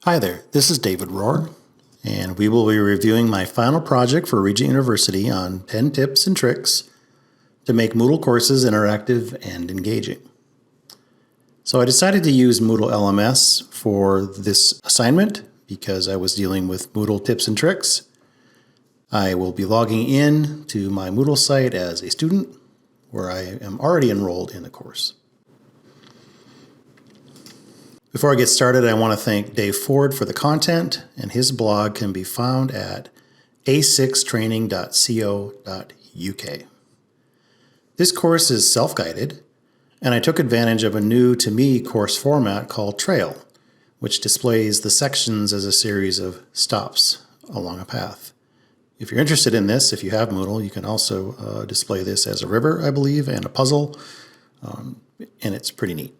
Hi there, this is David Rohr, and we will be reviewing my final project for Regent University on 10 tips and tricks to make Moodle courses interactive and engaging. So I decided to use Moodle LMS for this assignment because I was dealing with Moodle tips and tricks. I will be logging in to my Moodle site as a student where I am already enrolled in the course. Before I get started, I want to thank Dave Ford for the content, and his blog can be found at a6training.co.uk. This course is self-guided, and I took advantage of a new, to me, course format called Trail, which displays the sections as a series of stops along a path. If you're interested in this, if you have Moodle, you can also display this as a river, I believe, and a puzzle, and it's pretty neat.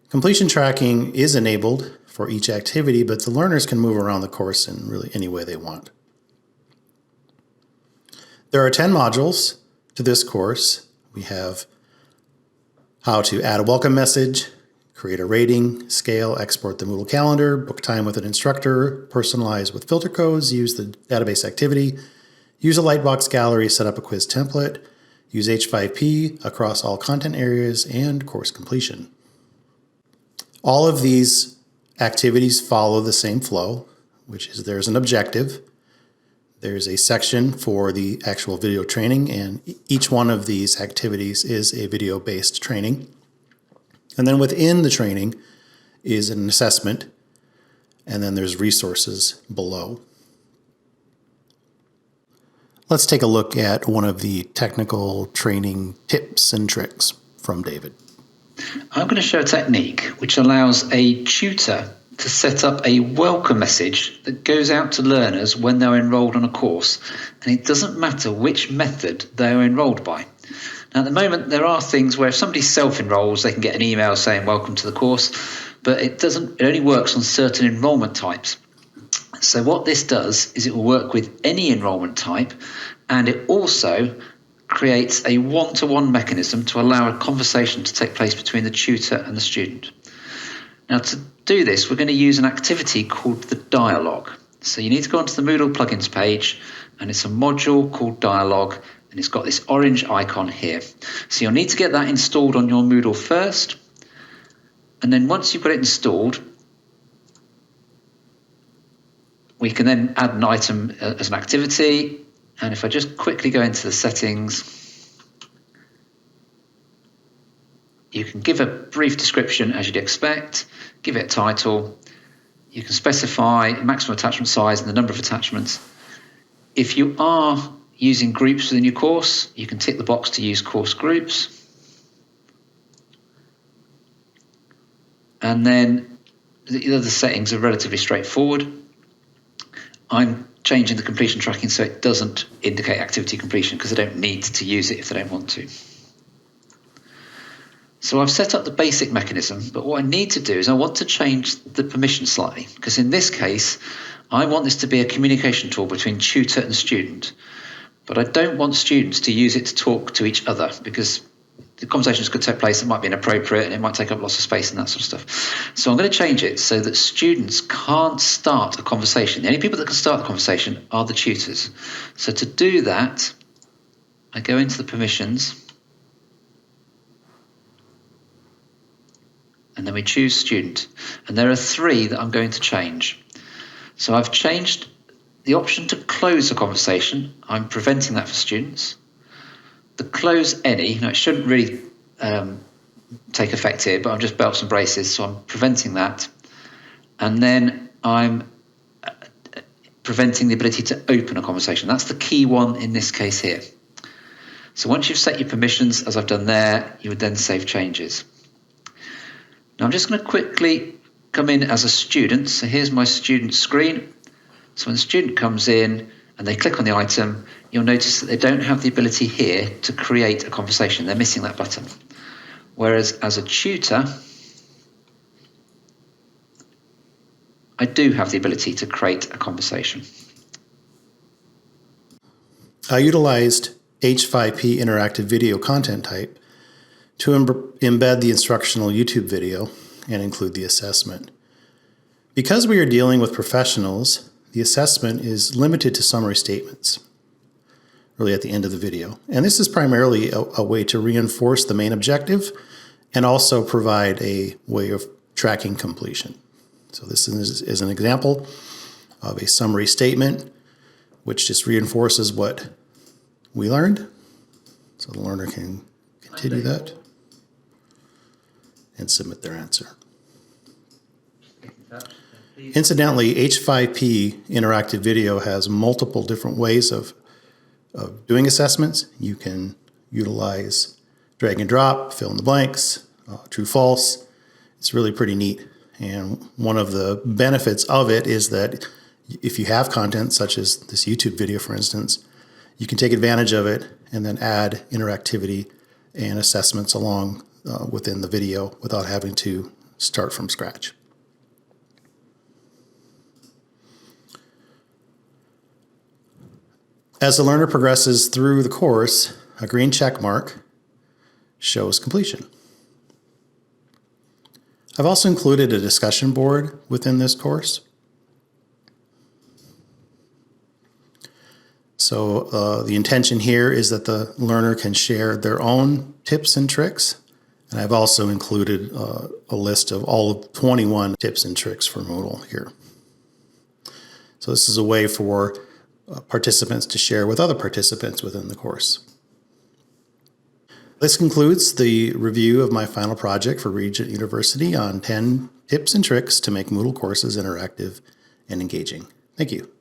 Completion tracking is enabled for each activity, but the learners can move around the course in really any way they want. There are 10 modules to this course. We have how to add a welcome message, create a rating, scale, export the Moodle calendar, book time with an instructor, personalize with filter codes, use the database activity, use a Lightbox gallery, set up a quiz template, use H5P across all content areas, and course completion. All of these activities follow the same flow, which is there's an objective, there's a section for the actual video training, and each one of these activities is a video-based training. And then within the training is an assessment, and then there's resources below. Let's take a look at one of the technical training tips and tricks from David. I'm going to show a technique which allows a tutor to set up a welcome message that goes out to learners when they're enrolled on a course, and it doesn't matter which method they're enrolled by. Now, at the moment, there are things where if somebody self-enrolls, they can get an email saying welcome to the course, but it only works on certain enrollment types. So what this does is it will work with any enrollment type, and it also creates a one-to-one mechanism to allow a conversation to take place between the tutor and the student. Now, to do this, we're going to use an activity called the dialogue. So you need to go onto the Moodle plugins page, and it's a module called dialogue, and it's got this orange icon here. So you'll need to get that installed on your Moodle first, and then once you've got it installed, we can then add an item as an activity. And if I just quickly go into the settings, you can give a brief description as you'd expect, give it a title. You can specify maximum attachment size and the number of attachments. If you are using groups within your course, you can tick the box to use course groups. And then the other settings are relatively straightforward. I'm changing the completion tracking so it doesn't indicate activity completion because they don't need to use it if they don't want to. So I've set up the basic mechanism, but what I need to do is I want to change the permission slightly, because in this case, I want this to be a communication tool between tutor and student, but I don't want students to use it to talk to each other because the conversations could take place, it might be inappropriate, and it might take up lots of space and that sort of stuff. So I'm going to change it so that students can't start a conversation. The only people that can start the conversation are the tutors. So to do that, I go into the permissions, and then we choose student. And there are 3 that I'm going to change. So I've changed the option to close a conversation. I'm preventing that for students. The close any, now it shouldn't really take effect here, but I'm just belts and braces, so I'm preventing that. And then I'm preventing the ability to open a conversation. That's the key one in this case here. So once you've set your permissions, as I've done there, you would then save changes. Now I'm just going to quickly come in as a student. So here's my student screen. So when the student comes in and they click on the item, you'll notice that they don't have the ability here to create a conversation. They're missing that button. Whereas as a tutor, I do have the ability to create a conversation. I utilized H5P interactive video content type to embed the instructional YouTube video and include the assessment. Because we are dealing with professionals, the assessment is limited to summary statements, really at the end of the video. And this is primarily a way to reinforce the main objective and also provide a way of tracking completion. So this is an example of a summary statement, which just reinforces what we learned. So the learner can continue that and submit their answer. Incidentally, H5P interactive video has multiple different ways of doing assessments. You can utilize drag and drop, fill in the blanks, true, false. It's really pretty neat. And one of the benefits of it is that if you have content such as this YouTube video, for instance, you can take advantage of it and then add interactivity and assessments along within the video without having to start from scratch. As the learner progresses through the course, a green check mark shows completion. I've also included a discussion board within this course. So the intention here is that the learner can share their own tips and tricks. And I've also included a list of all of 21 tips and tricks for Moodle here. So this is a way for participants to share with other participants within the course. This concludes the review of my final project for Regent University on 10 tips and tricks to make Moodle courses interactive and engaging. Thank you.